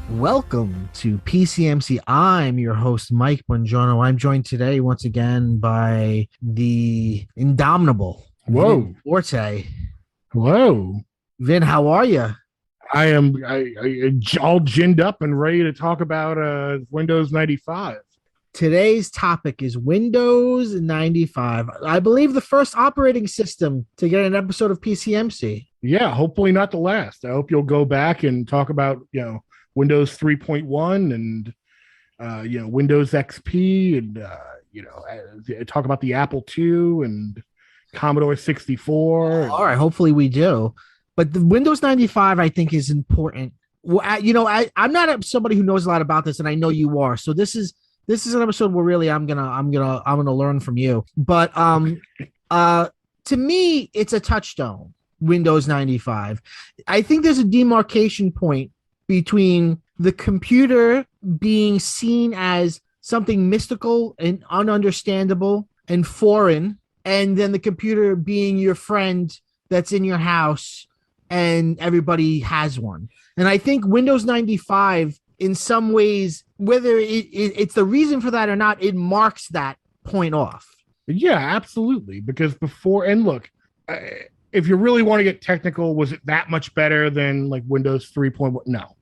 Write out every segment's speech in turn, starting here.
Welcome to PCMC. I'm your host, Mike Bongiorno. I'm joined today once again by the indomitable Vin Forte. Hello. Vin, how are you? I am all ginned up and ready to talk about Windows 95. Today's topic is Windows 95. I believe the first operating system to get an episode of PCMC. Yeah, hopefully not the last. I hope you'll go back and talk about, Windows 3.1 and Windows XP and talk about the Apple II and Commodore 64. All right, hopefully we do. But the Windows 95 I think is important. Well, I'm not somebody who knows a lot about this, and I know you are. So this is an episode where really I'm gonna learn from you. But to me, it's a touchstone. Windows 95. I think there's a demarcation point between the computer being seen as something mystical and ununderstandable and foreign, and then the computer being your friend that's in your house and everybody has one. And I think Windows 95, in some ways, whether it's the reason for that or not, it marks that point off. Yeah, absolutely. Because before, and look, if you really want to get technical, was it that much better than like Windows 3.1? No.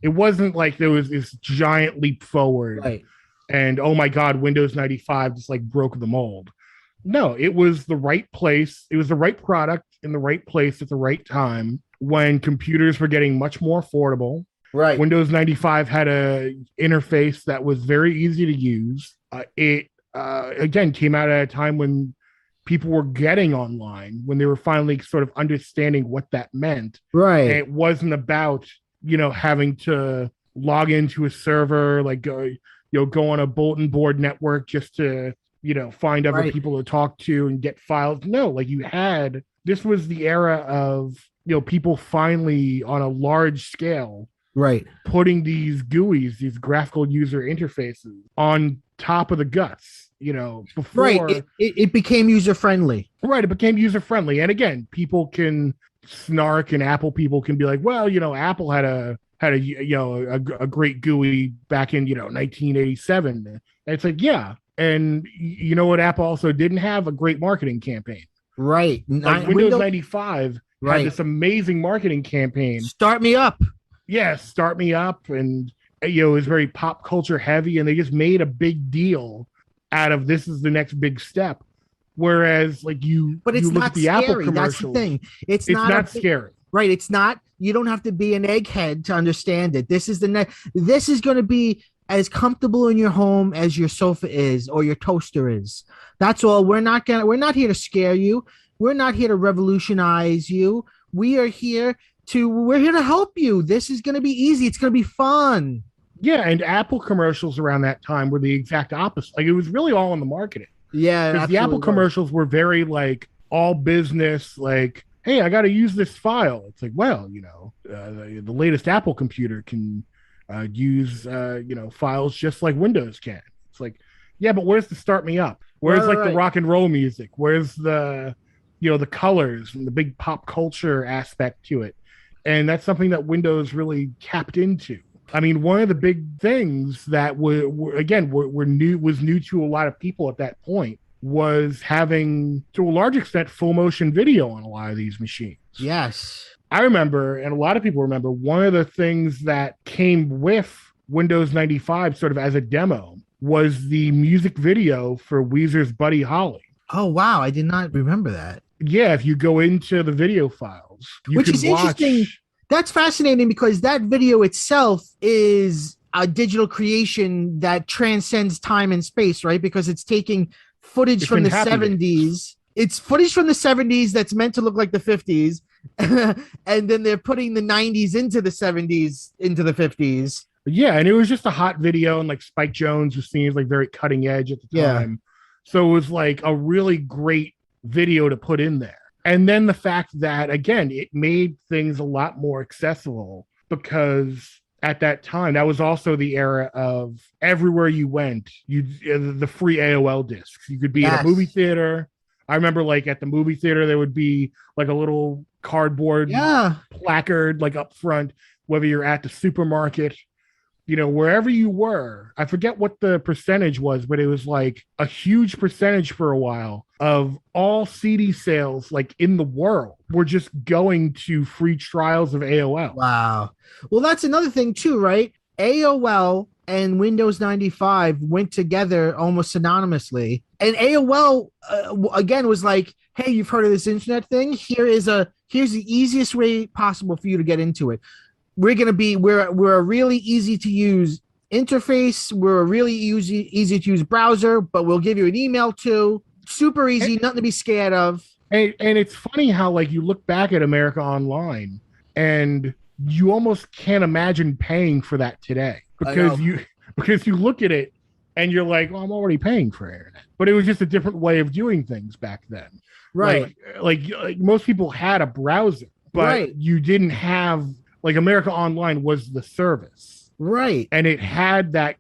It wasn't like there was this giant leap forward, right? And oh my God, Windows 95 just like broke the mold. No, it was the right place. It was the right product in the right place at the right time when computers were getting much more affordable. Right. Windows 95 had a interface that was very easy to use. It again came out at a time when people were getting online, when they were finally sort of understanding what that meant. Right. And it wasn't about having to log into a server, like go on a bulletin board network just to, find other people to talk to and get files. No, like this was the era of, people finally on a large scale, right, putting these GUIs, these graphical user interfaces on top of the guts, before. Right. It became user-friendly. Right. It became user-friendly. And again, people can snark and Apple people can be like, well, Apple had a great GUI back in 1987. And it's like, yeah, and you know what Apple also didn't have? A great marketing campaign. Right. Like Windows 95 right. had this amazing marketing campaign. Start me up. Yeah, start me up, and it was very pop culture heavy, and they just made a big deal out of this is the next big step. Whereas, like but it's not the scary. Apple commercials, that's the thing. It's not scary, right? It's not. You don't have to be an egghead to understand it. This is This is going to be as comfortable in your home as your sofa is or your toaster is. That's all. We're not here to scare you. We're not here to revolutionize you. We're here to help you. This is going to be easy. It's going to be fun. Yeah, and Apple commercials around that time were the exact opposite. Like it was really all in the marketing. Yeah, because the Apple commercials were very like all business, like, hey, I got to use this file. It's like, well, the latest Apple computer can use files just like Windows can. It's like, yeah, but where's the start me up? Where's the rock and roll music? Where's the the colors and the big pop culture aspect to it? And that's something that Windows really tapped into. I mean, one of the big things that were new to a lot of people at that point was having, to a large extent, full motion video on a lot of these machines. Yes. I remember, and a lot of people remember, one of the things that came with Windows 95 sort of as a demo was the music video for Weezer's Buddy Holly. Oh, wow. I did not remember that. Yeah, if you go into the video files, which is interesting That's fascinating because that video itself is a digital creation that transcends time and space, right? Because it's taking footage It's from in the Happy Days. 70s. It's footage from the 70s that's meant to look like the 50s. And then they're putting the 90s into the 70s into the 50s. Yeah, and it was just a hot video, and like Spike Jonze was seen as like very cutting edge at the Yeah. time. So it was like a really great video to put in there. And then the fact that again, it made things a lot more accessible because at that time, that was also the era of everywhere you went, you the free AOL discs. You could be in a movie Yes. theater. I remember like at the movie theater, there would be like a little cardboard Yeah. placard like up front, whether you're at the supermarket, wherever you were. I forget what the percentage was, but it was like a huge percentage for a while of all CD sales like in the world were just going to free trials of AOL. Wow. Well, that's another thing too, right? AOL and Windows 95 went together almost synonymously. And AOL again was like, "Hey, you've heard of this internet thing? Here's the easiest way possible for you to get into it. We're a really easy to use interface. We're a really easy to use browser, but we'll give you an email too. Super easy, nothing to be scared of." And it's funny how like you look back at America Online and you almost can't imagine paying for that today because you look at it and you're like, well, I'm already paying for internet. But it was just a different way of doing things back then. Right. Like most people had a browser, but right. You didn't have like America Online was the service. Right. And it had that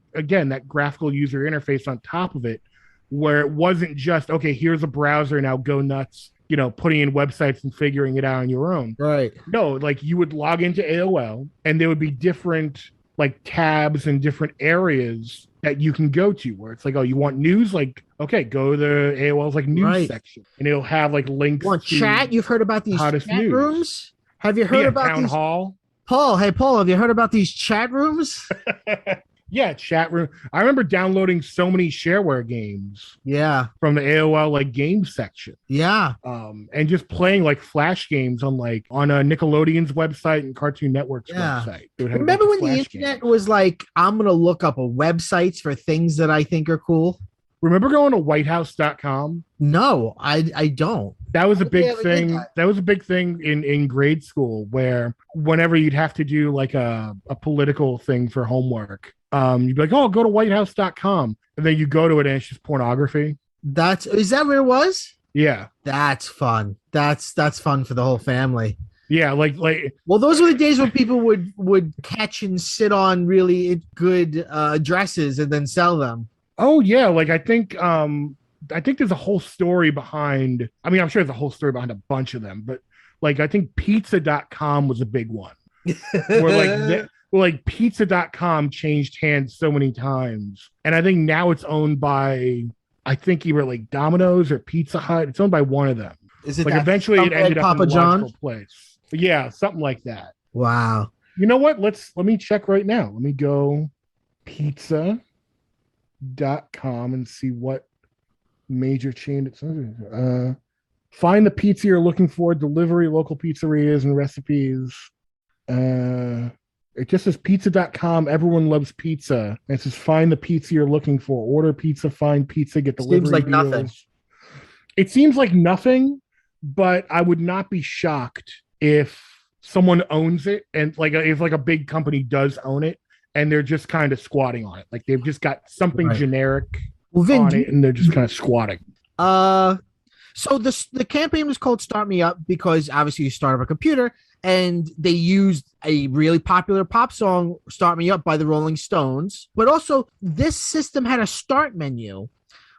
graphical user interface on top of it where it wasn't just, okay, here's a browser, now go nuts, putting in websites and figuring it out on your own. Right. No, like you would log into AOL and there would be different like tabs and different areas that you can go to where it's like, oh, you want news? Like, okay, go to the AOL's like news section and it'll have like links. Want to chat? You've heard about these chat news. Rooms? Have you heard about Town these? Hall? Paul, have you heard about these chat rooms? Yeah, chat room. I remember downloading so many shareware games. Yeah. From the AOL like game section. Yeah. And just playing like flash games on Nickelodeon's website and Cartoon Network's website. Remember when the internet was like, I'm gonna look up websites for things that I think are cool? Remember going to whitehouse.com? No, I don't. That was a big thing. That was a big thing in grade school where whenever you'd have to do like a political thing for homework, you'd be like, oh, go to whitehouse.com. And then you go to it and it's just pornography. Is that where it was? Yeah. That's fun. That's fun for the whole family. Yeah, like well, those were the days when people would catch and sit on really good dresses and then sell them. Oh yeah, like I think there's a whole story behind. I mean, I'm sure there's a whole story behind a bunch of them, but like I think pizza.com was a big one. Where pizza.com changed hands so many times. And I think now it's owned by I think either like Domino's or Pizza Hut. It's owned by one of them. Is it like eventually it ended Papa up in a John logical place. But yeah, something like that. Wow. You know what? Let me check right now. Let me go pizza.com and see what major chain it's find the pizza you're looking for, delivery, local pizzerias and recipes. It just says pizza.com, everyone loves pizza. And it says find the pizza you're looking for, order pizza, find pizza, get delivery. Seems like deals. nothing. It seems like nothing, but I would not be shocked if someone owns it and like if like a big company does own it and they're just kind of squatting on it. Like they've just got something generic Vin, on it and they're just kind of squatting. So the campaign was called Start Me Up because obviously you start up a computer and they used a really popular pop song, Start Me Up by the Rolling Stones. But also this system had a start menu,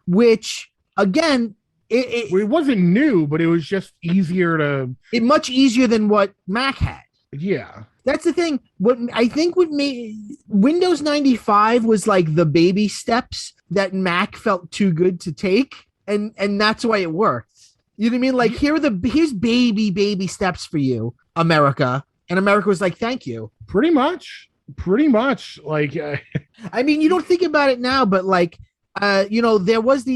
which again, it wasn't new, but it was just easier to... much easier than what Mac had. Yeah. That's the thing. What made Windows 95 was like the baby steps that Mac felt too good to take. And that's why it worked. You know what I mean? Like here's baby steps for you, America. And America was like, thank you. Pretty much. Like, I mean, you don't think about it now, but like, there was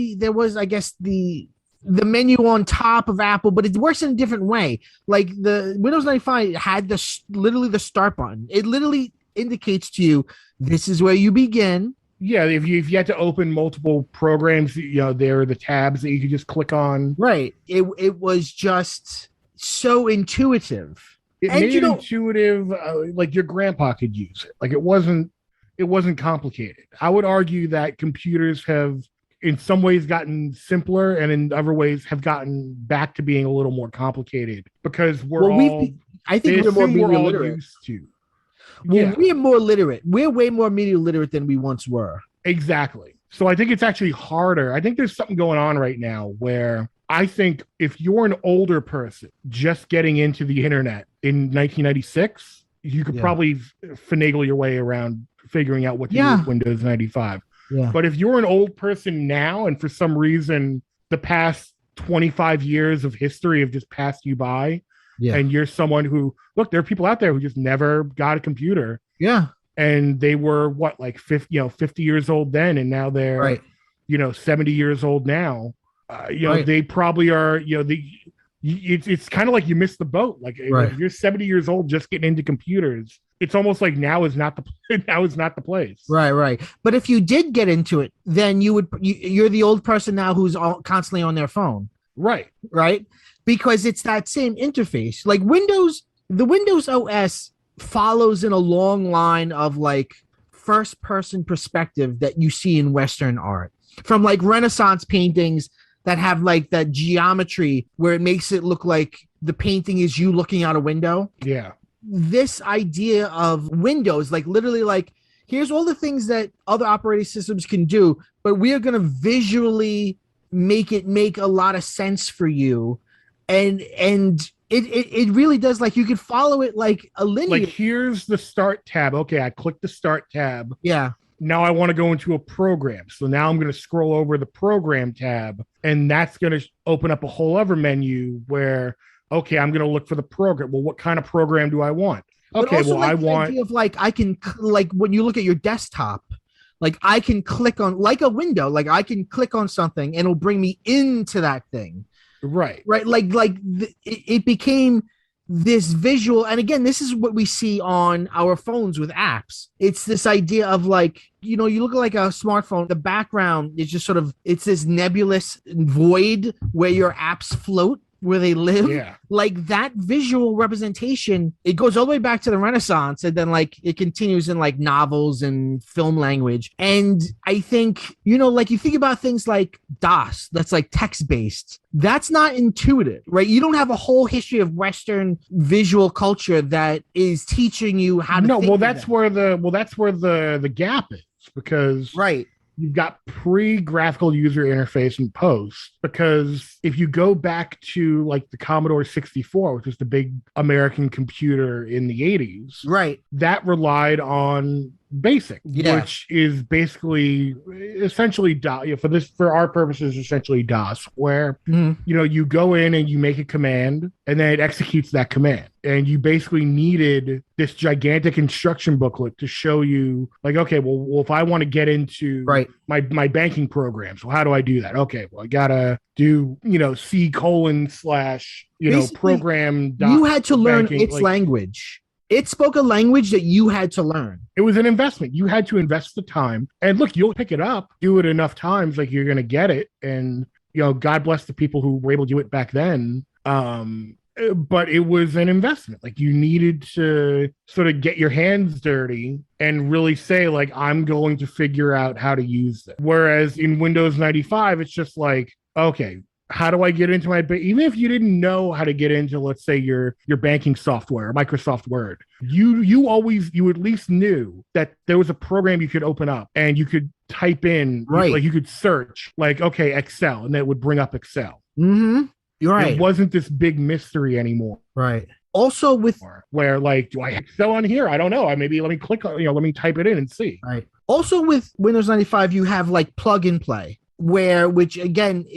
I guess the the menu on top of Apple, but it works in a different way. Like the Windows 95 had literally the start button. It literally indicates to you this is where you begin. Yeah, if you had to open multiple programs, there are the tabs that you could just click on. Right. It was just so intuitive. It And made it intuitive, like your grandpa could use it. Like it wasn't complicated. I would argue that computers have in some ways gotten simpler and in other ways have gotten back to being a little more complicated because I think we're more media literate. Used to. Well, we are more literate. We're way more media literate than we once were. Exactly. So I think it's actually harder. I think there's something going on right now where I think if you're an older person just getting into the internet in 1996, you could probably finagle your way around figuring out what to do with Windows 95. Yeah. But if you're an old person now and for some reason the past 25 years of history have just passed you by, and you're someone who, look, there are people out there who just never got a computer. Yeah. And they were like 50 years old then, and now they're 70 years old now. They probably are. It's kind of like you missed the boat. Like if you're 70 years old just getting into computers, it's almost like now is not the place. Right. But if you did get into it, then you're the old person now who's constantly on their phone. Right. Because it's that same interface. Like the Windows OS follows in a long line of like first person perspective that you see in Western art, from like Renaissance paintings that have like that geometry where it makes it look like the painting is you looking out a window. Yeah. This idea of Windows, like literally like, here's all the things that other operating systems can do, but we are going to visually make it make a lot of sense for you. And it really does, like you could follow it like a linear. Like here's the start tab. Okay, I click the start tab. Yeah. Now I want to go into a program. So now I'm going to scroll over the program tab, and that's going to open up a whole other menu where, okay, I'm going to look for the program. Well, what kind of program do I want? Okay, well, like I want idea of like I can like when you look at your desktop, like I can click on like a window, like I can click on something and it'll bring me into that thing. Right. It became this visual, and again, this is what we see on our phones with apps. It's this idea of like, you look at like a smartphone, the background is just sort of, it's this nebulous void where your apps float, where they live. Yeah. Like that visual representation, it goes all the way back to the Renaissance, and then like it continues in like novels and film language. And I think, like you think about things like DOS, that's like text-based. That's not intuitive, right? You don't have a whole history of Western visual culture that is teaching you how to think. That's where the gap is, because you've got pre-graphical user interface and post, because if you go back to like the Commodore 64, which was the big American computer in the 80s, that relied on BASIC, which is basically essentially DOS, for our purposes, essentially DOS, where you go in and you make a command and then it executes that command. And you basically needed this gigantic instruction booklet to show you, like, okay, well if I want to get into my banking program, so how do I do that? Okay, well I gotta do C:/ program. You had to learn its language. It spoke a language that you had to learn. It was an investment. You had to invest the time. And look, you'll pick it up, do it enough times, like you're going to get it. And, God bless the people who were able to do it back then. But it was an investment. Like you needed to sort of get your hands dirty and really say, like, I'm going to figure out how to use it. Whereas in Windows 95, it's just like, okay, how do I get into even if you didn't know how to get into, let's say, your banking software, Microsoft Word, you at least knew that there was a program you could open up and you could type in, like you could search, like, okay, Excel, and that would bring up Excel. Mm-hmm. You're right. It wasn't this big mystery anymore. Right. Also with where like, do I Excel on here? I don't know. Maybe let me click on, let me type it in and see. Right. Also with Windows 95, you have like plug and play, which again,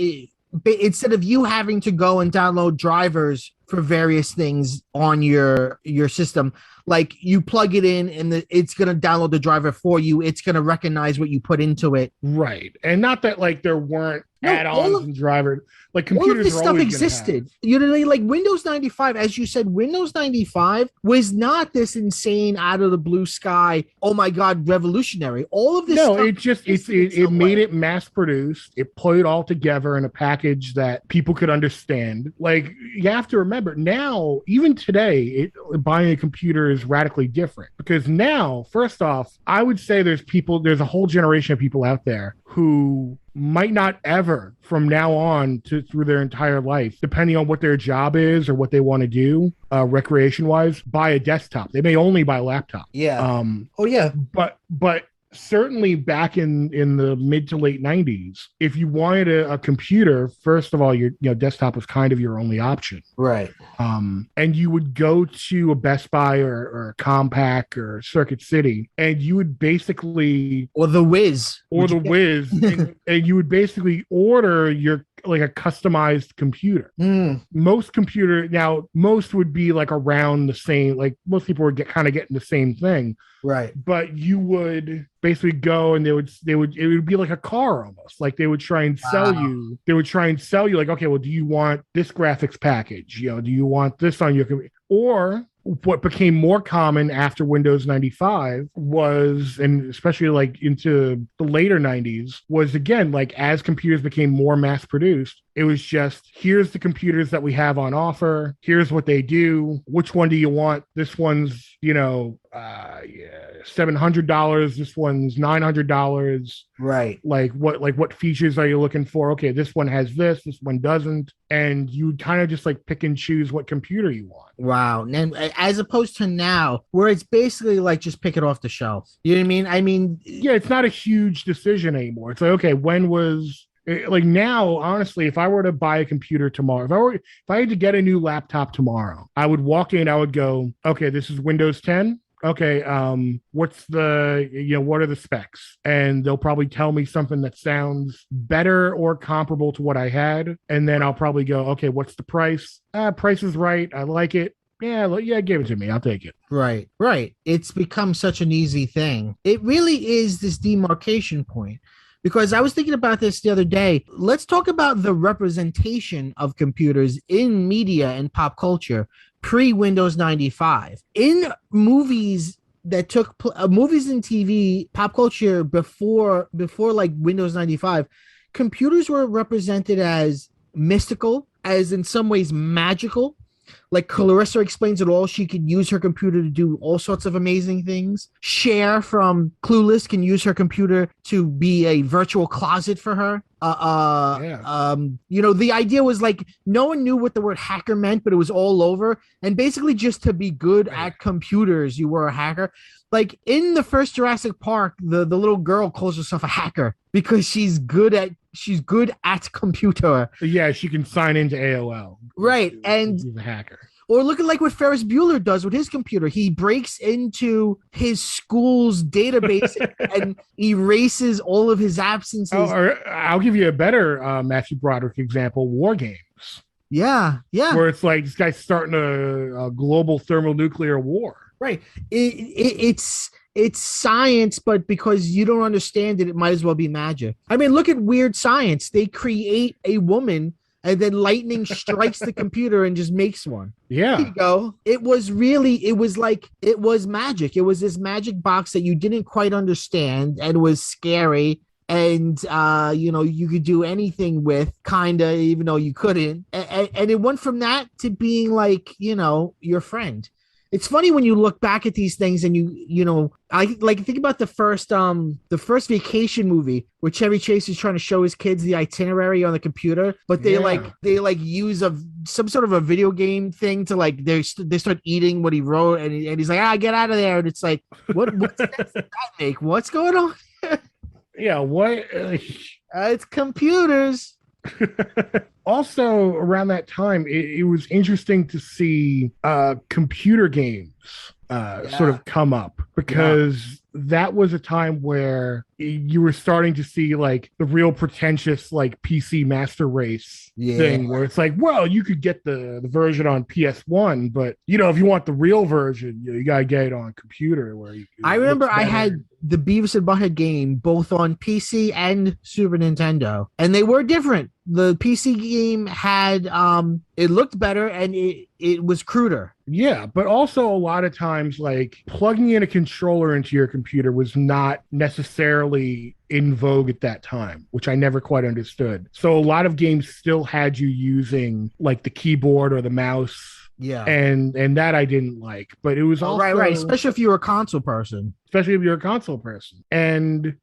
instead of you having to go and download drivers for various things on your system, like you plug it in and it's going to download the driver for you. It's going to recognize what you put into it. Right. And not that like there weren't add-ons and driver, like all of computers this are stuff always existed. You know what I mean? Like Windows 95, as you said, Windows 95 was not this insane out of the blue sky, oh my God, revolutionary. All of this no, stuff it just it made it mass produced. It put it all together in a package that people could understand. Like you have to remember now, even today, buying a computer is radically different because now, first off, I would say there's a whole generation of people out there who might not ever from now on through their entire life, depending on what their job is or what they want to do recreation wise, buy a desktop. They may only buy a laptop. Yeah. Oh yeah. But certainly back in the mid to late 90s, if you wanted a computer, first of all, your desktop was kind of your only option, right? And you would go to a Best Buy or a Compaq or Circuit City, and you would basically or the Wiz and you would basically order your like a customized computer. Most would be like around the same, like most people were getting the same thing, right? But you would basically go and it would be like a car almost. Like they would try and sell you like, okay, well, do you want this graphics package? Do you want this on your computer? Or what became more common after Windows 95 was, and especially like into the later 90s, was again, like as computers became more mass produced, it was just, here's the computers that we have on offer. Here's what they do. Which one do you want? This one's, $700. This one's $900. Right. Like what features are you looking for? Okay, this one has this one doesn't. And you kind of just like pick and choose what computer you want. Wow. And as opposed to now, where it's basically like just pick it off the shelf. You know what I mean? I mean, yeah, it's not a huge decision anymore. It's like, okay, like now, honestly, if I were to buy a computer tomorrow, if I had to get a new laptop tomorrow, I would walk in, I would go, okay, this is Windows 10. Okay, what are the specs? And they'll probably tell me something that sounds better or comparable to what I had. And then I'll probably go, okay, what's the price? Price is right. I like it. Yeah, give it to me. I'll take it. Right. It's become such an easy thing. It really is this demarcation point. Because I was thinking about this the other day. Let's talk about the representation of computers in media and pop culture pre-Windows 95. In movies that took movies and TV, pop culture before like Windows 95, computers were represented as mystical, as in some ways magical. Like Clarissa explains it all. She could use her computer to do all sorts of amazing things. Cher from Clueless can use her computer to be a virtual closet for her. The idea was like no one knew what the word hacker meant, but it was all over. And basically just to be good at computers, you were a hacker. Like in the first Jurassic Park, the little girl calls herself a hacker because she's good at computer. Yeah, she can sign into AOL. Right. And she's a hacker. Or look at like what Ferris Bueller does with his computer. He breaks into his school's database and erases all of his absences. I'll give you a better Matthew Broderick example, War Games. Yeah. Where it's like this guy's starting a global thermonuclear war. Right. It's science, but because you don't understand it, it might as well be magic. I mean, look at Weird Science. They create a woman and then lightning strikes the computer and just makes one. Yeah. There you go. It was magic. It was this magic box that you didn't quite understand and was scary. And, you could do anything with, kind of, even though you couldn't. And it went from that to being like, your friend. It's funny when you look back at these things and I like think about the first vacation movie where Chevy Chase is trying to show his kids the itinerary on the computer, but they use some sort of a video game thing to like they start eating what he wrote and he's like, get out of there. And it's like, what sense does that make? What's going on? Yeah, what? It's computers. Also, around that time, it was interesting to see computer games sort Yeah. of come up, Yeah. because that was a time where you were starting to see like the real pretentious like PC master race Yeah. thing, where it's like, well, you could get the version on PS1, but if you want the real version, you gotta get it on a computer where it I looks remember I better. had the Beavis and Butthead game both on PC and Super Nintendo, and they were different. The PC game had it looked better and it was cruder. Yeah, but also a lot of times, like plugging in a controller into your computer was not necessarily in vogue at that time, which I never quite understood. So a lot of games still had you using like the keyboard or the mouse, Yeah. and that I didn't like. But it was Oh, right, right. also, Especially if you were a console person. especially if you're a console person, and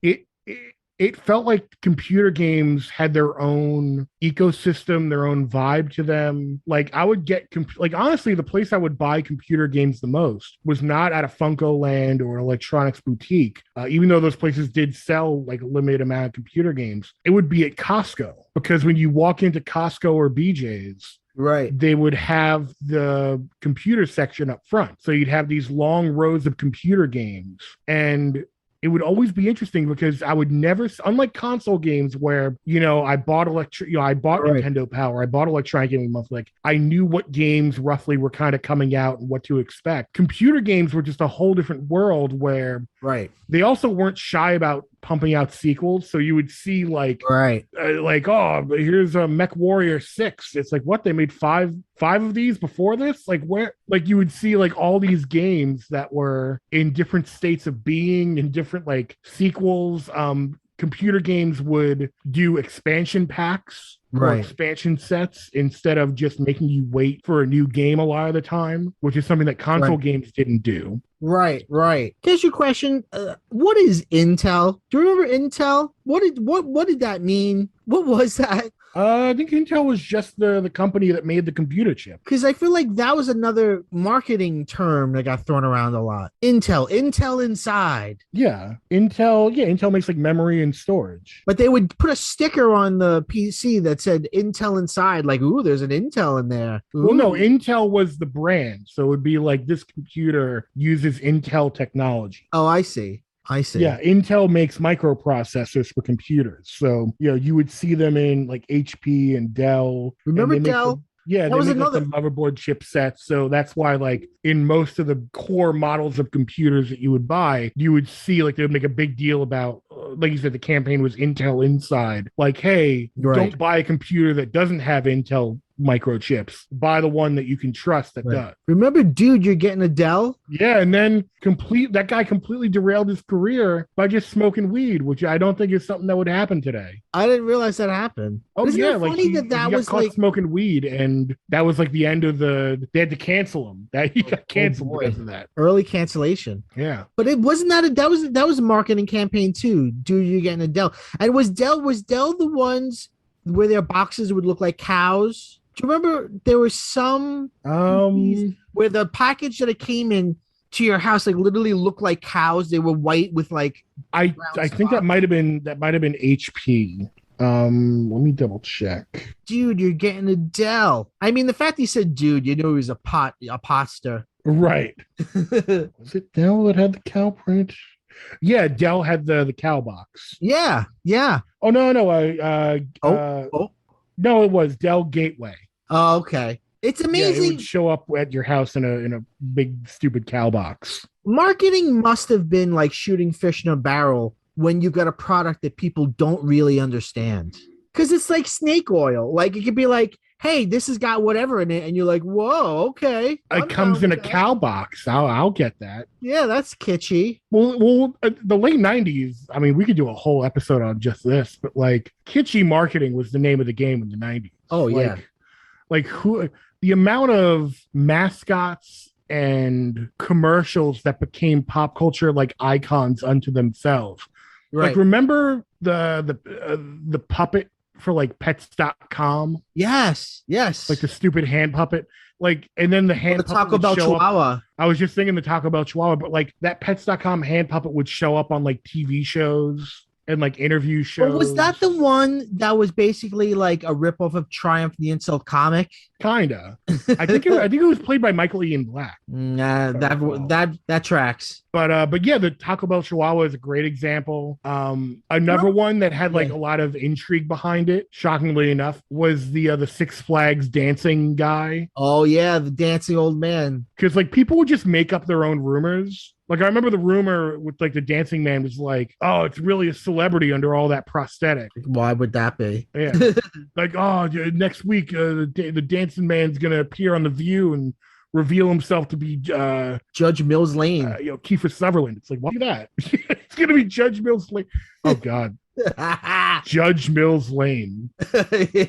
it felt like computer games had their own ecosystem, their own vibe to them. Like I would get like honestly, the place I would buy computer games the most was not at a Funko Land or Electronics Boutique, even though those places did sell like a limited amount of computer games. It would be at Costco, because when you walk into Costco or BJ's, Right. they would have the computer section up front. So you'd have these long rows of computer games. And it would always be interesting because I would never, unlike console games where, I bought I bought Right. Nintendo Power, I bought Electronic Gaming Monthly. Like I knew what games roughly were kind of coming out and what to expect. Computer games were just a whole different world where Right. they also weren't shy about pumping out sequels. So you would see Right. oh, here's a Mech Warrior 6. It's like, what, they made five of these before this? Like where, like you would see like all these games that were in different states of being, in different like sequels. Computer games would do expansion packs or Right. expansion sets instead of just making you wait for a new game a lot of the time, which is something that console Right. games didn't do. Right, right. Here's your question. What is Intel? Do you remember Intel? What did that mean? What was that? I think Intel was just the company that made the computer chip. Because I feel like that was another marketing term that got thrown around a lot. Intel inside. Intel makes like memory and storage. But they would put a sticker on the PC that said Intel inside, like, ooh, there's an Intel in there. Ooh. Well, no, Intel was the brand. So it would be like, this computer uses Intel technology. Oh, I see. Yeah, Intel makes microprocessors for computers. So, you would see them in like HP and Dell. Remember and Dell? Yeah, That they was make another. like the motherboard chipsets. So that's why, like, in most of the core models of computers that you would buy, you would see like they would make a big deal about, like you said, the campaign was Intel inside. Like, hey, Right. don't buy a computer that doesn't have Intel microchips. Buy the one that you can trust that Right. does. Remember, dude, you're getting a Dell? Yeah, and then that guy completely derailed his career by just smoking weed, which I don't think is something that would happen today. I didn't realize that happened. Oh Isn't yeah, it like funny that he got was caught like smoking weed, and that was like the end of they had to cancel him. That he got canceled boy. because of that. early cancellation? Yeah. But it wasn't that was a marketing campaign too. Dude, you're getting a Dell. And was Dell the ones where their boxes would look like cows? Do you remember there was some where the package that it came in to your house like literally looked like cows? They were white with like I think that might have been HP. Let me double check. Dude, you're getting a Dell. I mean, the fact he said dude, you knew he was a potster. Right. Was it Dell that had the cow print? Yeah, Dell had the cow box. Yeah. Oh no. No, it was Dell Gateway. Oh, okay. It's amazing. Yeah, it would show up at your house in a big stupid cow box. Marketing must have been like shooting fish in a barrel when you got a product that people don't really understand. Because it's like snake oil. Like it could be like, hey, this has got whatever in it, and you're like, whoa, okay. It comes in a cow box. I'll get that. Yeah, that's kitschy. Well, the late 90s, I mean, we could do a whole episode on just this, but like kitschy marketing was the name of the game in the 90s. Oh, yeah. Like the amount of mascots and commercials that became pop culture like icons unto themselves. Right. Like, remember the puppet for like pets.com? Yes. Like the stupid hand puppet. Like, and then the hand the puppet Taco Bell Chihuahua. I was just thinking the Taco Bell Chihuahua, but like that pets.com hand puppet would show up on like TV shows. and like interview But was that shows. the one that was basically like a ripoff of Triumph the Insult comic? Kinda. I think it was played by Michael Ian Black, Nah, if I that recall. that tracks. But yeah, the Taco Bell Chihuahua is a great example. You Another know? one that had like Yeah. a lot of intrigue behind it, shockingly enough, was the Six Flags dancing guy. Oh yeah, the dancing old man. Because like people would just make up their own rumors. Like I remember the rumor with like the dancing man was like, oh, it's really a celebrity under all that prosthetic. Why would that be? Yeah, like oh, next week the dancing man's gonna appear on the View and reveal himself to be Judge Mills Lane. Kiefer Sutherland. It's like, why that? It's gonna be Judge Mills Lane. Oh God, Judge Mills Lane,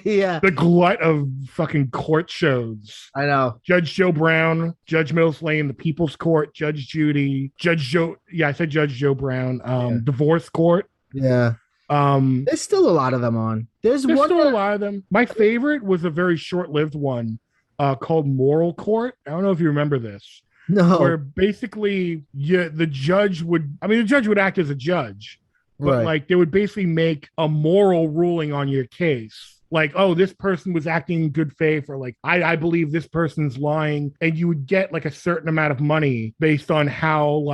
Yeah, the glut of fucking court shows. I know. Judge Joe Brown, Judge Mills Lane, the People's Court, Judge Judy, Judge Joe. Yeah, I said Judge Joe Brown. Yeah. Divorce Court. Yeah. There's still a lot of them on. There's There's one still a that, lot of them. My favorite was a very short-lived one called Moral Court. I don't know if you remember this, where no, basically the judge would. I mean, the judge would act as a judge, but right. like they would basically make a moral ruling on your case. Like, oh, this person was acting in good faith, or like, I believe this person's lying, and you would get like a certain amount of money based on how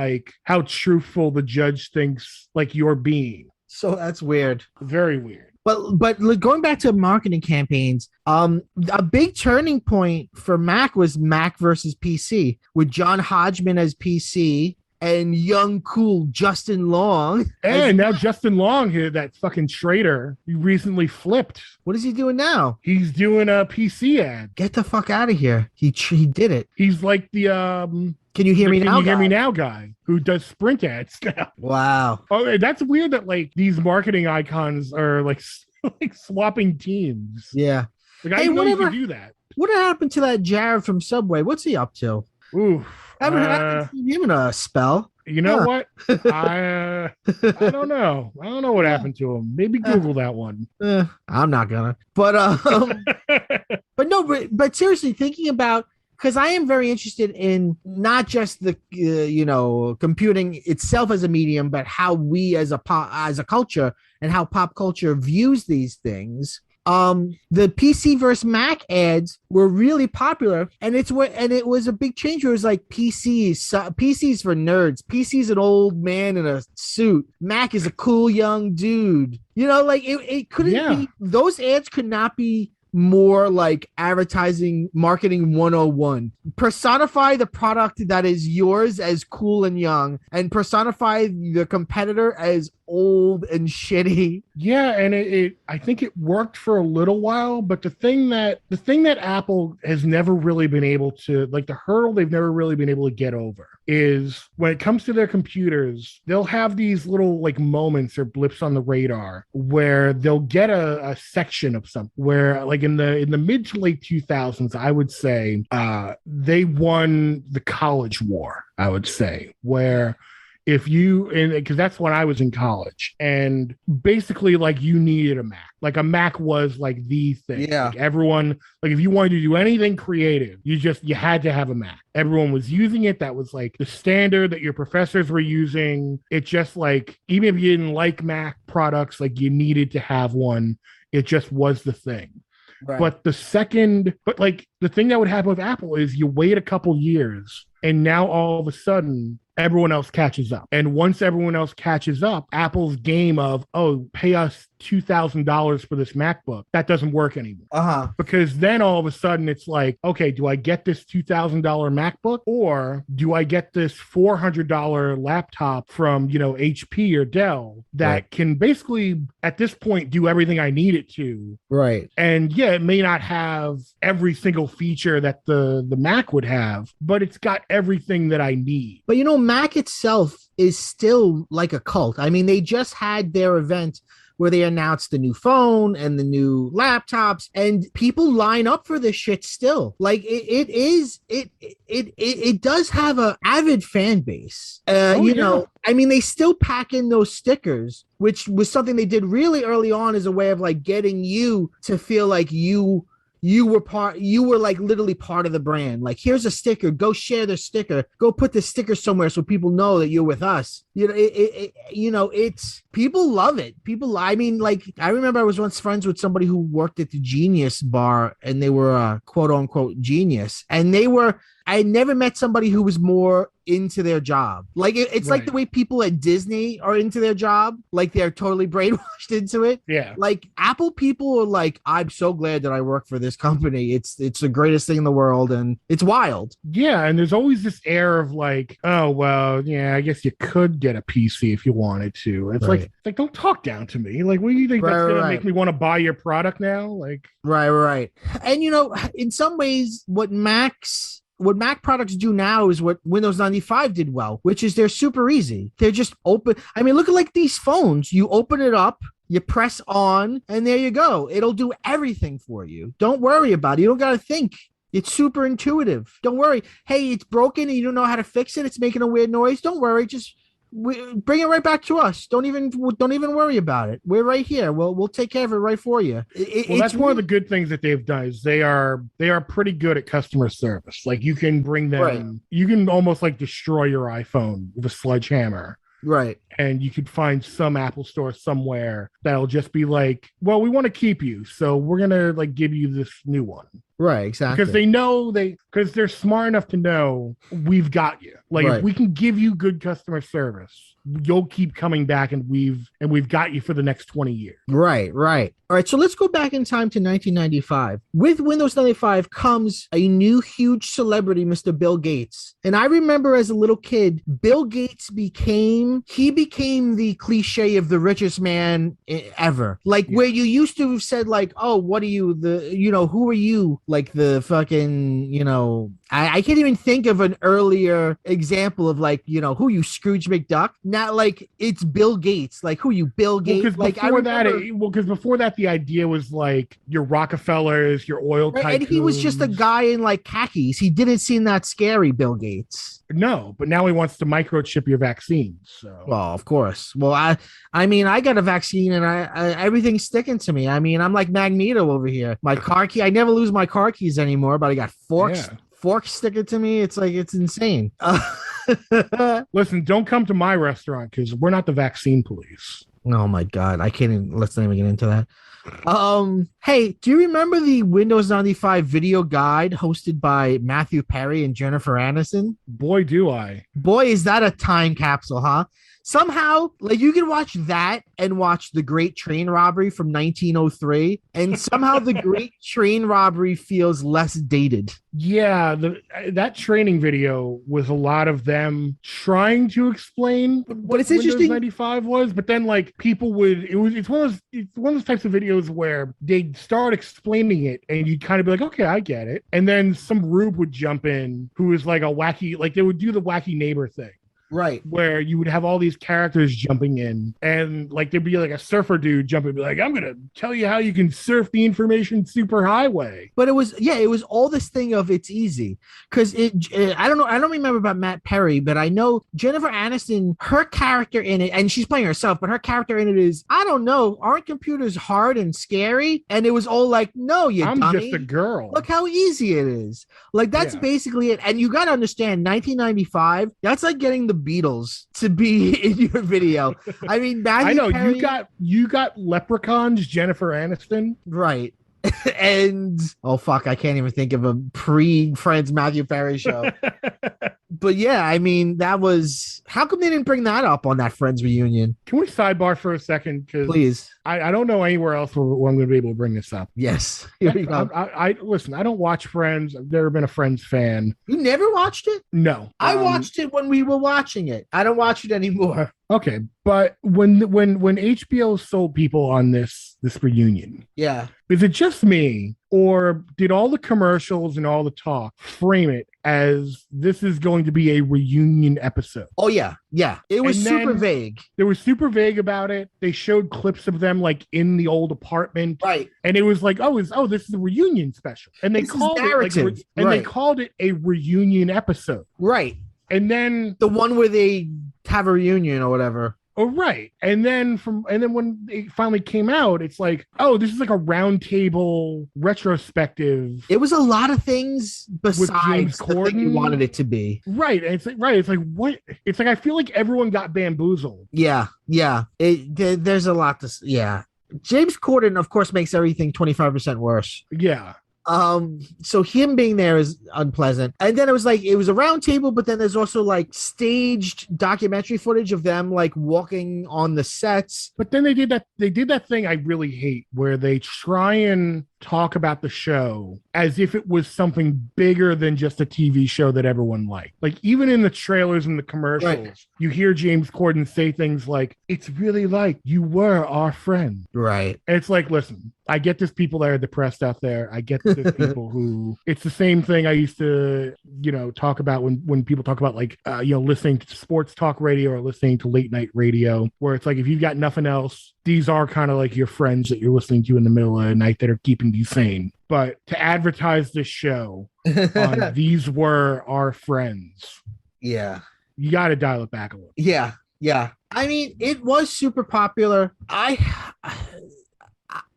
truthful the judge thinks like you're being. So that's weird. Very weird. But going back to marketing campaigns, a big turning point for Mac was Mac versus PC with John Hodgman as PC and young cool Justin Long. And now Justin Long here, that fucking traitor, he recently flipped. What is he doing now? He's doing a PC ad. Get the fuck out of here. He did it. He's like the Can you hear me Can now? you hear me guy? now guy who does sprint ads now. Wow. Oh, that's weird that like these marketing icons are like like swapping teams. Yeah. Like I Hey, didn't know you whatever. could do that. What happened to that Jared from Subway? What's he up to? Ooh. Haven't seen him in a spell. You know Huh. what? I don't know. I don't know what happened to him. Maybe Google that one. I'm not gonna. But no, but seriously, thinking about, because I am very interested in not just the computing itself as a medium, but how we as a culture and how pop culture views these things. The PC versus Mac ads were really popular, and it was a big change. Where it was like PCs for nerds. PC's an old man in a suit. Mac is a cool young dude. Like it couldn't be. Those ads could not be more like advertising marketing 101. Personify the product that is yours as cool and young, and personify the competitor as old and shitty. Yeah, and it I think it worked for a little while, but the thing that Apple has never really been able to, like, the hurdle they've never really been able to get over is when it comes to their computers, they'll have these little like moments or blips on the radar where they'll get a section of something where, like, in the mid to late 2000s, I would say they won the college war, I would say, where if you, and because that's when I was in college, and basically like you needed a Mac. Like a Mac was like the thing. Yeah. Like everyone, like if you wanted to do anything creative, you had to have a Mac. Everyone was using it. That was like the standard that your professors were using. It just like, even if you didn't like Mac products, like you needed to have one. It just was the thing. Right. But the thing that would happen with Apple is you wait a couple years, and now all of a sudden everyone else catches up. And once everyone else catches up, Apple's game of, oh, pay us $2,000 for this MacBook, that doesn't work anymore. Because then all of a sudden it's like, okay, do I get this $2,000 MacBook, or do I get this $400 laptop from, HP or Dell that can basically at this point do everything I need it to? Right. And yeah, it may not have every single feature that the Mac would have, but it's got everything that I need. But Mac itself is still like a cult. I mean, they just had their event where they announced the new phone and the new laptops, and people line up for this shit still. Like it does have a avid fan base. I mean, they still pack in those stickers, which was something they did really early on as a way of like getting you to feel like you you were like literally part of the brand. Like, here's a sticker, go share the sticker, go put the sticker somewhere so people know that you're with us. It's people love it. I mean, like, I remember I was once friends with somebody who worked at the Genius bar, and they were a quote unquote genius, and I had never met somebody who was more into their job. Like, it's right. Like the way people at Disney are into their job, like they're totally brainwashed into it. Yeah. Like, Apple people are like, I'm so glad that I work for this company. It's the greatest thing in the world, and it's wild. Yeah, and there's always this air of like, oh well, yeah, I guess you could get a PC if you wanted to. It's right. like don't talk down to me. Like, what do you think that's gonna make me want to buy your product now? Like, right. And in some ways, what Mac products do now is what Windows 95 did well, which is they're super easy. They're just open. I mean, look at like these phones. You open it up, you press on, and there you go. It'll do everything for you. Don't worry about it. You don't got to think. It's super intuitive. Don't worry. Hey, it's broken and you don't know how to fix it. It's making a weird noise. Don't worry. Just bring it right back to us. Don't even worry about it. We're right here. We'll take care of it right for you. That's one of the good things that they've done is they are pretty good at customer service. Like, you can bring them, right. You can almost like destroy your iPhone with a sledgehammer. Right. And you could find some Apple store somewhere that'll just be like, well, we want to keep you, so we're going to like give you this new one. Right, exactly. Because they know because they're smart enough to know we've got you. Like, right. If we can give you good customer service, you'll keep coming back, and we've got you for the next 20 years. Right. All right, so let's go back in time to 1995. With Windows 95 comes a new huge celebrity, Mr. Bill Gates. And I remember as a little kid, Bill Gates became the cliche of the richest man ever. Like, yeah. Where you used to have said like, oh, what are you, who are you? Like the fucking, I can't even think of an earlier example of like, who you, Scrooge McDuck? Not like it's Bill Gates. Like, who you, Bill Gates? Well, because before that, the idea was like your Rockefellers, your oil tycoons. And he was just a guy in like khakis. He didn't seem that scary, Bill Gates. No, but now he wants to microchip your vaccine. So, well, of course. Well, I mean, I got a vaccine and I everything's sticking to me. I mean, I'm like Magneto over here. My car key, I never lose my car keys anymore, but I got forks. Yeah. Forks sticking to me. It's like, it's insane. Listen, don't come to my restaurant because we're not the vaccine police. Oh my God. Let's not even get into that. Hey, do you remember the Windows 95 video guide hosted by Matthew Perry and Jennifer Aniston? Boy, do I. Boy, is that a time capsule, huh? Somehow, like, you can watch that and watch The Great Train Robbery from 1903, and somehow The Great Train Robbery feels less dated. Yeah, that training video was a lot of them trying to explain what it's interesting. Windows 95 was, but then like people it's one of those types of videos where they'd start explaining it and you'd kind of be like, okay, I get it. And then some rube would jump in who was like a wacky, like they would do the wacky neighbor thing. Right. Where you would have all these characters jumping in and like there'd be like a surfer dude jumping, be like, I'm going to tell you how you can surf the information superhighway. But it was all this thing of it's easy. Because I don't know. I don't remember about Matt Perry, but I know Jennifer Aniston, her character in it, and she's playing herself, but her character in it is, I don't know, aren't computers hard and scary? And it was all like, no, I'm dummy. Just a girl. Look how easy it is. Like, that's basically it. And you got to understand, 1995, that's like getting the Beatles to be in your video. I mean, Matthew I know Perry, you got Leprechauns, Jennifer Aniston, right? And oh fuck, I can't even think of a pre-Friends Matthew Perry show. But yeah, I mean, that was, how come they didn't bring that up on that Friends reunion? Can we sidebar for a second? Please. I don't know anywhere else where I'm going to be able to bring this up. Yes. I listen, I don't watch Friends. I've never been a Friends fan. You never watched it? No. I watched it when we were watching it. I don't watch it anymore. Okay, but when HBO sold people on this reunion, yeah, is it just me, or did all the commercials and all the talk frame it as this is going to be a reunion episode? Oh yeah, it was super vague. They were super vague about it. They showed clips of them like in the old apartment, right? And it was like, this is a reunion special, and they called it a reunion episode, right? And then the one where they have a reunion or whatever. Oh, right. And then when it finally came out, it's like, oh, this is like a roundtable retrospective It was a lot of things with James besides the thing you Corden. wanted it to be. Right. And it's like, right. It's like, what? It's like, I feel like everyone got bamboozled. Yeah, yeah. There's a lot to. Yeah, James Corden, of course, makes everything 25% worse. Yeah. So him being there is unpleasant. And then it was a round table, but then there's also like staged documentary footage of them like walking on the sets. But then they did that thing I really hate where they try and talk about the show as if it was something bigger than just a TV show that everyone liked. Like even in the trailers and the commercials, Right. you hear James Corden say things like, "It's really like you were our friend." Right. And it's like, listen, I get there's people that are depressed out there. I get that there's people who it's the same thing I used to, talk about when people talk about like, listening to sports talk radio or listening to late night radio, where it's like, if you've got nothing else, these are kind of like your friends that you're listening to in the middle of the night that are keeping you sane. But to advertise this show on these were our friends, Yeah. you got to dial it back a little. Yeah. Yeah. I mean, it was super popular.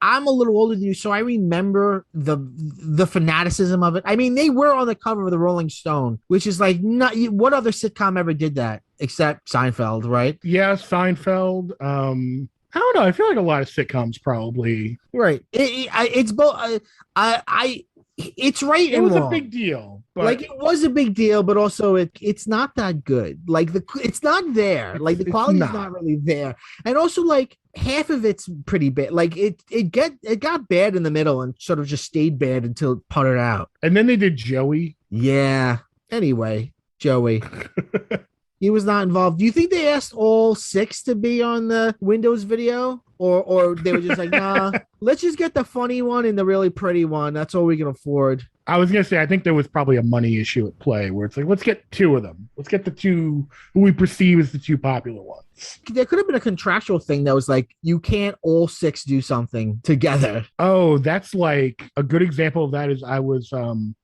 I'm a little older than you, so I remember the fanaticism of it. I mean, they were on the cover of the Rolling Stone, which is like not what other sitcom ever did that except Seinfeld, right? Yeah, Seinfeld. I don't know. I feel like a lot of sitcoms probably. Right. It's both. It's right It and was wrong. a big deal, but Like it was a big deal, but also it's not that good. Like it's not there. Like the quality is not really there, and also like half of it's pretty bad. Like it got bad in the middle and sort of just stayed bad until it puttered out. and then they did Joey. Yeah. Anyway, Joey. He was not involved. Do you think they asked all six to be on the Windows video? Or they were just like, nah, let's just get the funny one and the really pretty one. That's all we can afford. I was gonna say, I think there was probably a money issue at play where it's like, let's get two of them. Let's get the two who we perceive as the two popular ones. There could have been a contractual thing that was like, you can't all six do something together. Oh, that's like a good example of that is I was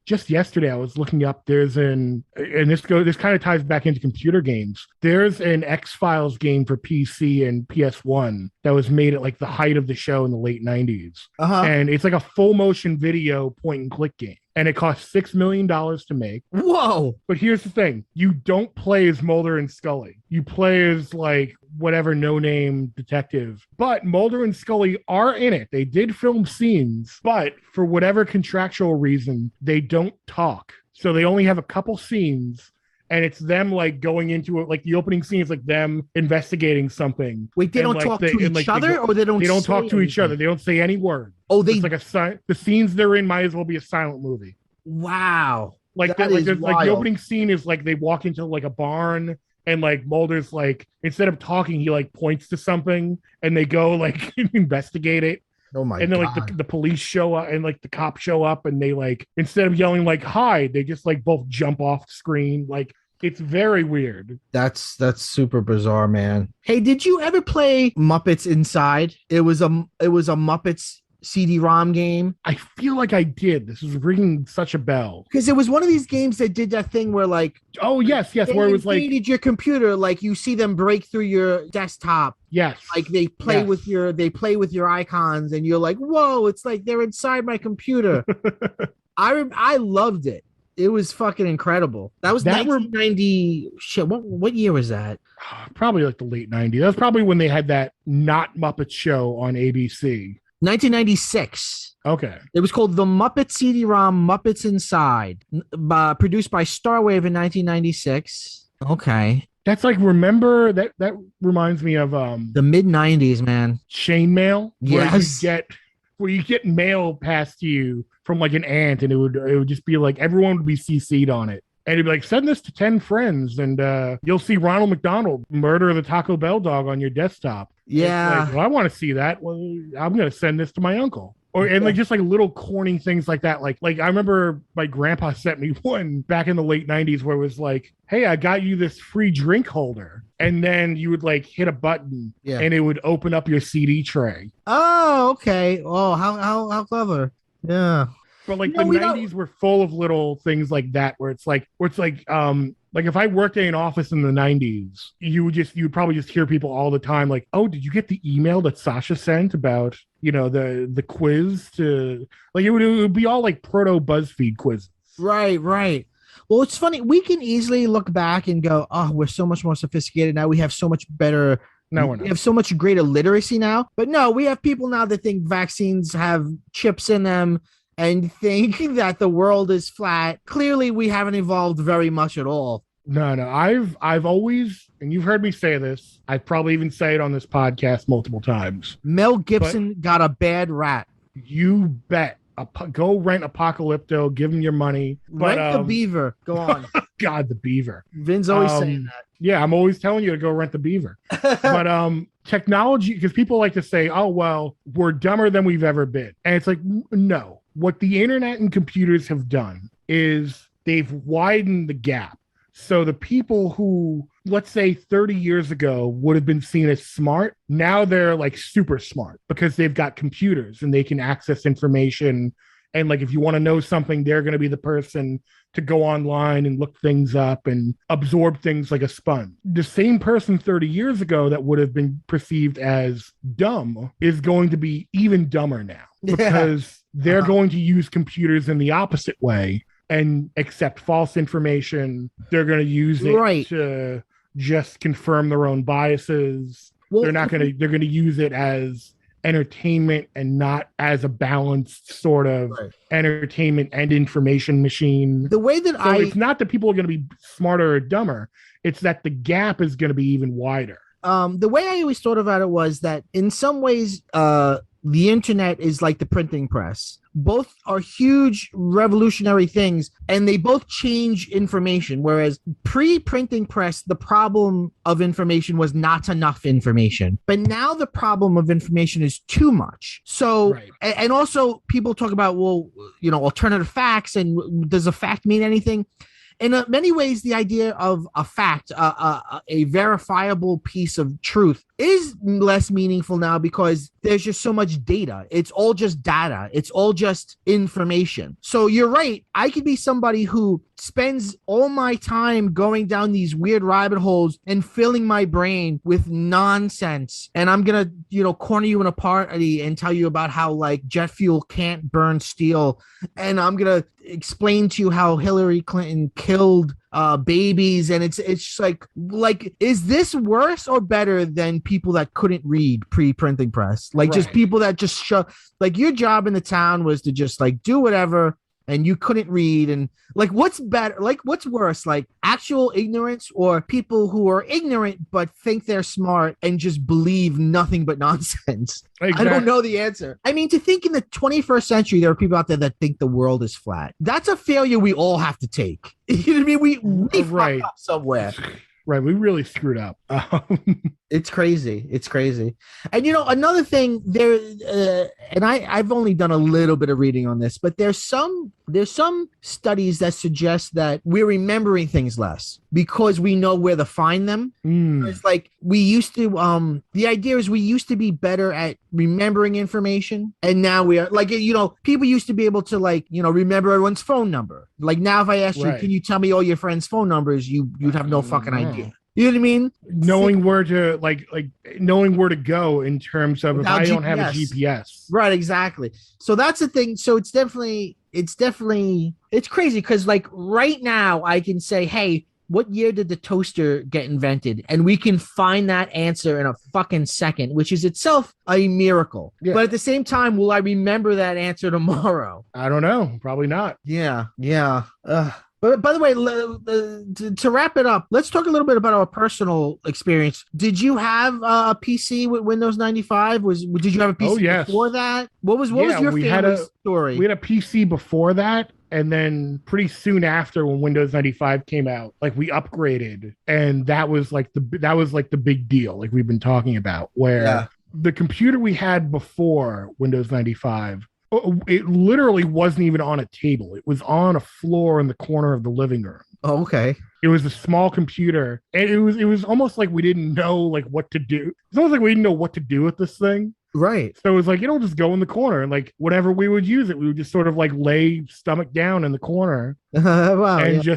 just yesterday I was looking up this kind of ties back into computer games. There's an X-Files game for PC and PS1 that was made at like the height of the show in the late 90s. Uh-huh. And it's like a full motion video point and click game. And it cost $6 million to make. Whoa. But here's the thing. You don't play as Mulder and Scully. You play as like whatever no-name detective. But Mulder and Scully are in it. They did film scenes, but for whatever contractual reason, they don't talk. So they only have a couple scenes. And it's them like going into it, like the opening scene is like them investigating something. Wait, they and, don't like, talk to each other, or they don't? They don't talk to anything? each other. They don't say any word. Oh, they it's like the scenes they're in might as well be a silent movie. Wow. Like That like is there's like the wild. opening scene is like they walk into like a barn and like Mulder's like instead of talking he like points to something and they go like investigate it. Oh my And then God. like the police show up and like the cops show up and they like instead of yelling like hide, they just like both jump off the screen. Like it's very weird. That's super bizarre, man. Hey, did you ever play Muppets Inside? It was a Muppets CD-ROM game. I feel like I did. This is ringing such a bell. Because it was one of these games that did that thing where like Oh yes, they where it was like invaded your computer, like you see them break through your desktop. yes. Like they play Yes. with your icons, and you're like, whoa, it's like they're inside my computer. I loved it. It was fucking incredible. That was 1990. Shit, what year was that? Probably like the late 90s. That was probably when they had that not Muppet show on ABC. 1996. Okay. It was called The Muppet CD-ROM Muppets Inside, produced by Starwave in 1996. Okay. That's like remember that reminds me of The mid 90s, man. chain mail Yes. where you get mail passed to you from like an aunt and it would just be like everyone would be CC'd on it. And it'd be like, send this to 10 friends and you'll see Ronald McDonald murder the Taco Bell dog on your desktop. Yeah. Like, well, I want to see that. Well, I'm going to send this to my uncle. And like just like little corny things like that. Like I remember my grandpa sent me one back in the late 90s where it was like, hey, I got you this free drink holder. And then you would like hit a button and it would open up your CD tray. Oh, okay. Oh, how clever. Yeah. But like the No, we don't. 90s were full of little things like that where it's like if I worked in an office in the 90s, you'd probably just hear people all the time like, "Oh, did you get the email that Sasha sent about, the quiz to like it would be all like proto BuzzFeed quizzes." Right, right. Well, it's funny. We can easily look back and go, "Oh, we're so much more sophisticated now. We have so much better. No, we're We not. have so much greater literacy now." But no, we have people now that think vaccines have chips in them and think that the world is flat. Clearly, we haven't evolved very much at all. No, no. I've always, and you've heard me say this, I've probably even say it on this podcast multiple times. Mel But Gibson got a bad rap. you bet. Go rent Apocalypto, give him your money. But Rent the beaver. Go on. God, the beaver. Vin's always saying Yeah, I'm always telling you to go rent the beaver. that. But technology, because people like to say, "Oh, well, we're dumber than we've ever been," and it's like, no. What the internet and computers have done is they've widened the gap. So the people who, let's say 30 years ago, would have been seen as smart, now they're like super smart because they've got computers and they can access information. And like, if you want to know something, they're going to be the person to go online and look things up and absorb things like a sponge. The same person 30 years ago that would have been perceived as dumb is going to be even dumber now because they're going to use computers in the opposite way and accept false information. They're going to use it to just confirm their own biases. Well, they're going to use it as entertainment and not as a balanced sort of entertainment and information machine. The way that it's not that people are going to be smarter or dumber. It's that the gap is going to be even wider. The way I always thought about it was that in some ways, the internet is like the printing press. Both are huge revolutionary things, and they both change information. Whereas pre-printing press, the problem of information was not enough information. But now the problem of information is too much. So, and also people talk about, well, alternative facts, and does a fact mean anything? In many ways, the idea of a fact, a verifiable piece of truth, is less meaningful now because there's just so much data. It's all just data. It's all just information. So you're right. I could be somebody who spends all my time going down these weird rabbit holes and filling my brain with nonsense. And I'm going to, corner you in a party and tell you about how like jet fuel can't burn steel. And I'm going to explain to you how Hillary Clinton killed babies, and it's just like is this worse or better than people that couldn't read pre-printing press? Like just people that just show, like your job in the town was to just like do whatever and you couldn't read, and like what's better, like what's worse, like actual ignorance or people who are ignorant but think they're smart and just believe nothing but nonsense? Exactly. I don't know the answer. I mean, to think in the 21st century there are people out there that think the world is flat, that's a failure we all have to take. You know what I mean? We fucked up somewhere. Right, we really screwed up. It's crazy. It's crazy. And another thing there, and I've only done a little bit of reading on this, but there's some studies that suggest that we're remembering things less because we know where to find them. It's like we used to. The idea is we used to be better at remembering information, and now we are like people used to be able to remember everyone's phone number. Like now, if I asked you, can you tell me all your friends' phone numbers? You'd have no fucking idea. You know what I mean? Knowing where to knowing where to go in terms of without if I don't have a GPS. Right, exactly. So that's the thing. So it's crazy because like right now I can say, hey, what year did the toaster get invented? And we can find that answer in a fucking second, which is itself a miracle. Yeah. But at the same time, will I remember that answer tomorrow? I don't know. Probably not. Yeah. But by the way, to wrap it up, let's talk a little bit about our personal experience. Did you have a PC with Windows 95? Did you have a PC before that? What was your favorite story? We had a PC before that, and then pretty soon after, when Windows 95 came out, like we upgraded, and that was like the big deal, like we've been talking about, where the computer we had before Windows 95. It literally wasn't even on a table. It was on a floor in the corner of the living room. Oh, okay. It was a small computer, and it was almost like we didn't know like what to do. It's almost like we didn't know what to do with this thing. Right. So it was like, it'll just go in the corner. And like whenever we would use it, we would just sort of like lay stomach down in the corner Wow. and Yeah.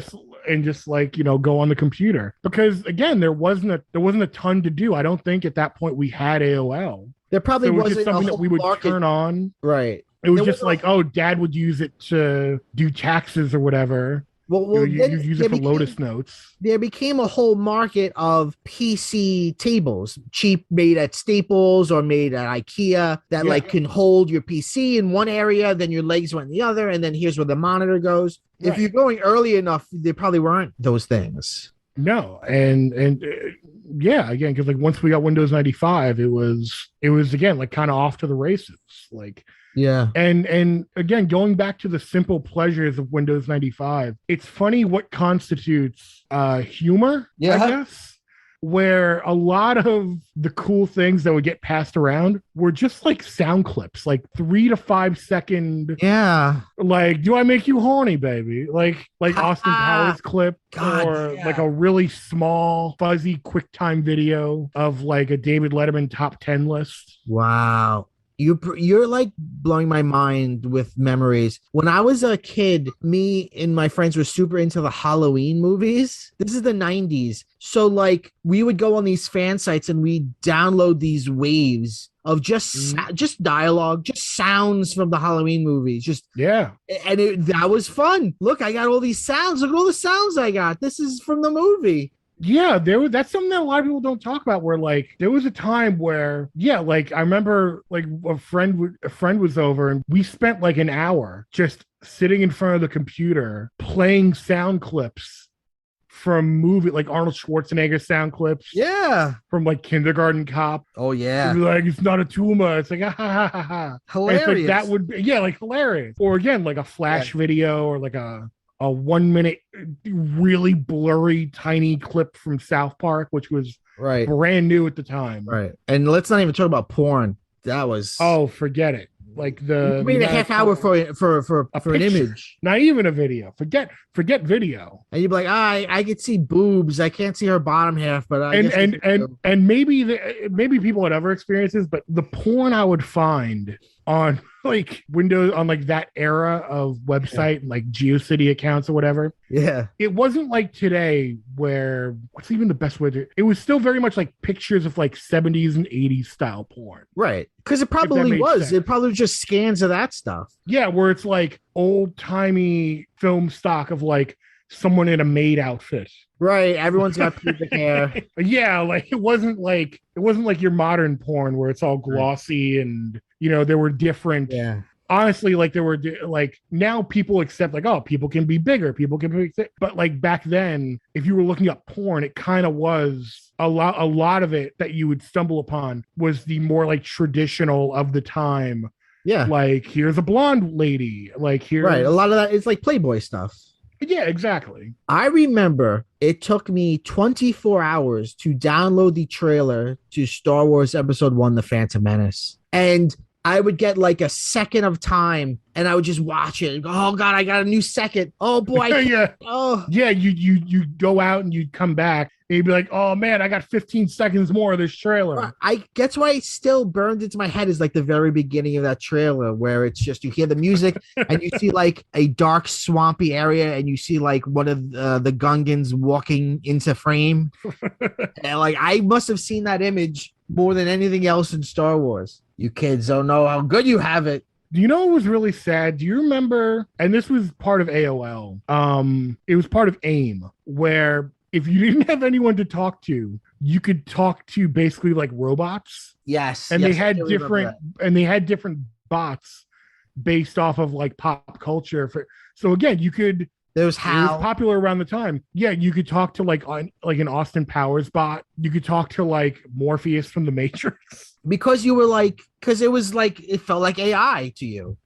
just like, go on the computer. Because again, there wasn't a ton to do. I don't think at that point we had AOL. There probably So it was just wasn't a something that whole we would market. turn on. Right. It was There just wasn't like, oh, dad would use it to do taxes or whatever. You then use it for Lotus Notes. there became a whole market of PC tables, cheap, made at Staples or made at IKEA, that Yeah. like can hold your PC in one area, then your legs went in the other, and then here's where the monitor goes. If Right. you're going early enough, there probably weren't those things. No, and yeah, again, because like once we got Windows 95, it was again like kind of off to the races. Like, Yeah. and again, going back to the simple pleasures of Windows 95, it's funny what constitutes humor, Yeah. I guess. Where a lot of the cool things that would get passed around were just like sound clips, like 3 to 5 second, Yeah. like, do I make you horny, baby? Like Austin Powers clip, God, or yeah. like a really small, fuzzy QuickTime video of like a David Letterman top 10 list. Wow. You're like blowing my mind with memories. When I was a kid, me and my friends were super into the Halloween movies. This is the 90s. So like we would go on these fan sites and we download these waves of just dialogue, just sounds from the Halloween movies. Yeah. And that was fun. Look, I got all these sounds. Look at all the sounds I got. This is from the movie. Yeah, that's something that a lot of people don't talk about, where like there was a time where, yeah, like I remember like a friend was over and we spent like an hour just sitting in front of the computer playing sound clips from movie, like Arnold Schwarzenegger sound clips. Yeah. From like Kindergarten Cop. Oh yeah. Like, it's not a tumor. It's like, ha ha ha ha. Hilarious. And it's like, that would be, yeah, like hilarious. Or again, like a flash video, or like a 1 minute really blurry tiny clip from South Park, which was right, brand new at the time. right. And let's not even talk about porn. That was Forget it. Like you made a half hour for an image, not even a video. Forget video. and you'd be like, I could see boobs. I can't see her bottom half, but I and maybe people had other experiences, but the porn I would find on like Windows, on like that era of website, like GeoCity accounts or whatever. Yeah. It wasn't like today where, what's even the best way to, it was still very much like pictures of like 70s and 80s style porn. Right. Because it probably was. Sense. It probably was just scans of that stuff. Yeah, where it's like old timey film stock of like someone in a maid outfit. Right. Everyone's got pubic hair. Yeah, like it wasn't like your modern porn where it's all glossy and there were different. Yeah. Honestly, like there were like, now people accept like, oh, people can be bigger, people can be thick. But like back then, if you were looking up porn, it kind of was a lot of it that you would stumble upon was the more like traditional of the time. Yeah. Like, here's a blonde lady. Like, here's right. A lot of that is like Playboy stuff. Yeah, exactly. I remember it took me 24 hours to download the trailer to Star Wars Episode 1, The Phantom Menace. And I would get like a second of time and I would just watch it and go, oh God, I got a new second. Oh boy. Yeah. Oh yeah. You go out and you'd come back and you'd be like, oh man, I got 15 seconds more of this trailer. I guess why it still burned into my head is like the very beginning of that trailer where it's just, you hear the music and you see like a dark swampy area and you see like one of the Gungans walking into frame. And like, I must have seen that image more than anything else in Star Wars. You kids don't know how good you have it. Do you know what was really sad? Do you remember? And this was part of AOL. It was part of AIM, where if you didn't have anyone to talk to, you could talk to basically like robots. Yes. And yes, they had different bots based off of like pop culture. So again, you could. It was popular around the time. Yeah, you could talk to like an Austin Powers bot. You could talk to like Morpheus from the Matrix. Because you were like, because it was like, it felt like AI to you.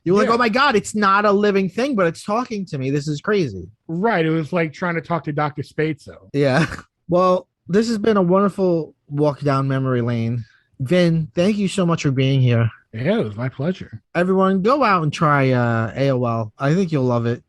You were like, oh my God, it's not a living thing, but it's talking to me. This is crazy. Right. It was like trying to talk to Dr. Spatzo. Yeah. Well, this has been a wonderful walk down memory lane. Vin, thank you so much for being here. Yeah, it was my pleasure. Everyone, go out and try AOL. I think you'll love it.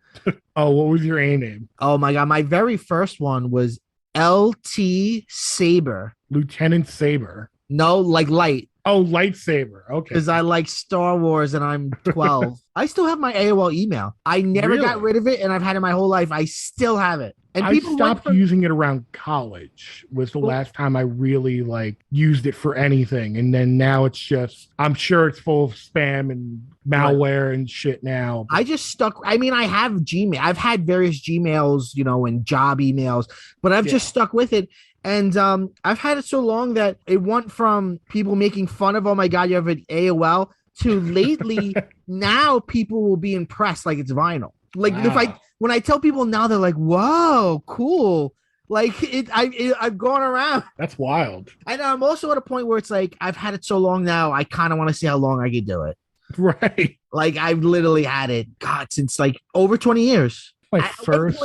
Oh, what was your A name? Oh my God. My very first one was LT Saber. Lieutenant Saber. No, like light. Oh, lightsaber. Okay. because I like Star Wars and I'm 12. I still have my AOL email. I never got Really? rid of it, and I've had it my whole life. I still have it. And I people went stopped from using it around college was the last time I really like used it for anything. And then now it's just, I'm sure it's full of spam and right. malware and shit now. I just stuck. I mean, I have Gmail. I've had various Gmails, and job emails, but I've just stuck with it. And I've had it so long that it went from people making fun of, oh my God, you have an AOL, to lately now people will be impressed like it's vinyl. Like Wow. when I tell people now, they're like, whoa, cool. Like I've gone around. That's wild. And I'm also at a point where it's like, I've had it so long now, I kind of want to see how long I could do it. Right. Like I've literally had it, God, since like over 20 years. My At first.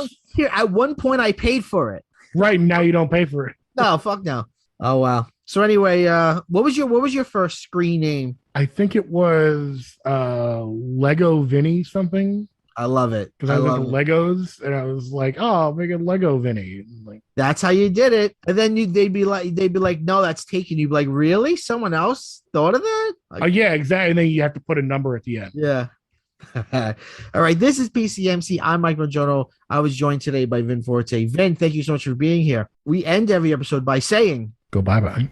at one point, I paid for it. Right. Now you don't pay for it. No, fuck no. Oh wow. So anyway, what was your first screen name? I think it was Lego Vinny something. I love it. Because I was into Legos and I was like, oh, make a Lego Vinny. Like, that's how you did it. And then they'd be like, no, that's taken. You'd be like, really? Someone else thought of that? Like, oh yeah, exactly. And then you have to put a number at the end. yeah. All right. This is PCMC. I'm Mike Majono. I was joined today by Vin Forte. Vin, thank you so much for being here. We end every episode by saying, Go bye-bye.